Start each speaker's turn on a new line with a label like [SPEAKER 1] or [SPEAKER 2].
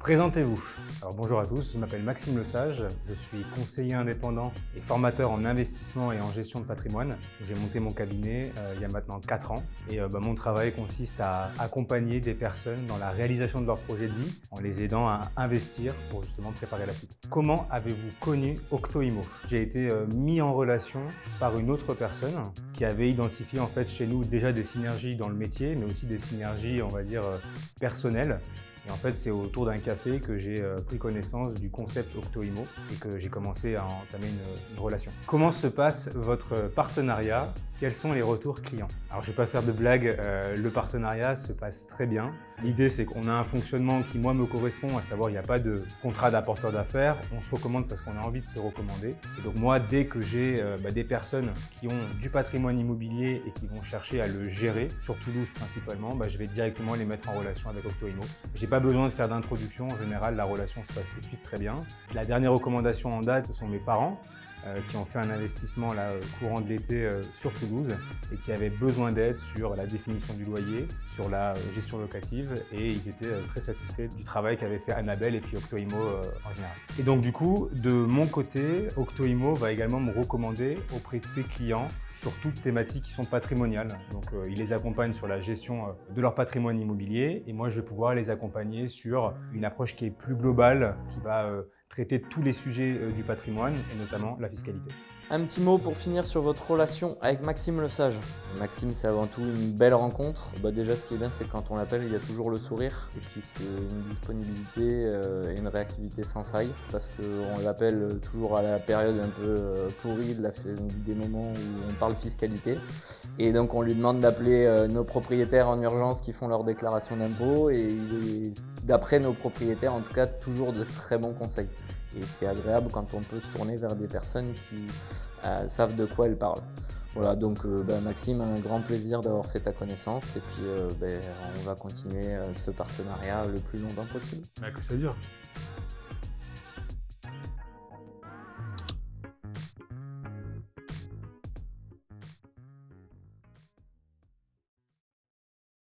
[SPEAKER 1] Présentez-vous. Alors bonjour à tous, je m'appelle Maxime Lesage, je suis conseiller indépendant et formateur en investissement et en gestion de patrimoine. J'ai monté mon cabinet il y a maintenant 4 ans et mon travail consiste à accompagner des personnes dans la réalisation de leur projet de vie en les aidant à investir pour justement préparer la suite. Comment avez-vous connu Octoimo? J'ai été mis en relation par une autre personne qui avait identifié en fait chez nous déjà des synergies dans le métier mais aussi des synergies on va dire personnelles. Et en fait, c'est autour d'un café que j'ai pris connaissance du concept Octoimo et que j'ai commencé à entamer une relation. Comment se passe votre partenariat? Quels sont les retours clients? Alors, je ne vais pas faire de blague, le partenariat se passe très bien. L'idée, c'est qu'on a un fonctionnement qui, moi, me correspond, à savoir, il n'y a pas de contrat d'apporteur d'affaires. On se recommande parce qu'on a envie de se recommander. Et donc, moi, dès que j'ai des personnes qui ont du patrimoine immobilier et qui vont chercher à le gérer, sur Toulouse principalement, je vais directement les mettre en relation avec Octoimo. J'ai pas besoin de faire d'introduction. En général, la relation se passe tout de suite très bien. La dernière recommandation en date, ce sont mes parents. Qui ont fait un investissement courant de l'été sur Toulouse et qui avaient besoin d'aide sur la définition du loyer, sur la gestion locative et ils étaient très satisfaits du travail qu'avait fait Annabelle et puis Octoimo en général. Et donc du coup, de mon côté, Octoimo va également me recommander auprès de ses clients sur toutes thématiques qui sont patrimoniales. Donc il les accompagne sur la gestion de leur patrimoine immobilier et moi je vais pouvoir les accompagner sur une approche qui est plus globale, qui va traiter tous les sujets du patrimoine et notamment la fiscalité.
[SPEAKER 2] Un petit mot pour finir sur votre relation avec Maxime Lesage. Maxime, c'est avant tout une belle rencontre. Déjà, ce qui est bien, c'est que quand on l'appelle, il y a toujours le sourire. Et puis, c'est une disponibilité et une réactivité sans faille. Parce qu'on l'appelle toujours à la période un peu pourrie des moments où on parle fiscalité. Et donc, on lui demande d'appeler nos propriétaires en urgence qui font leur déclaration d'impôt. Et il est, d'après nos propriétaires, en tout cas, toujours de très bons conseils. Et c'est agréable quand on peut se tourner vers des personnes qui savent de quoi elles parlent. Voilà, donc Maxime, un grand plaisir d'avoir fait ta connaissance et puis on va continuer ce partenariat le plus longtemps possible.
[SPEAKER 1] Que ça dure.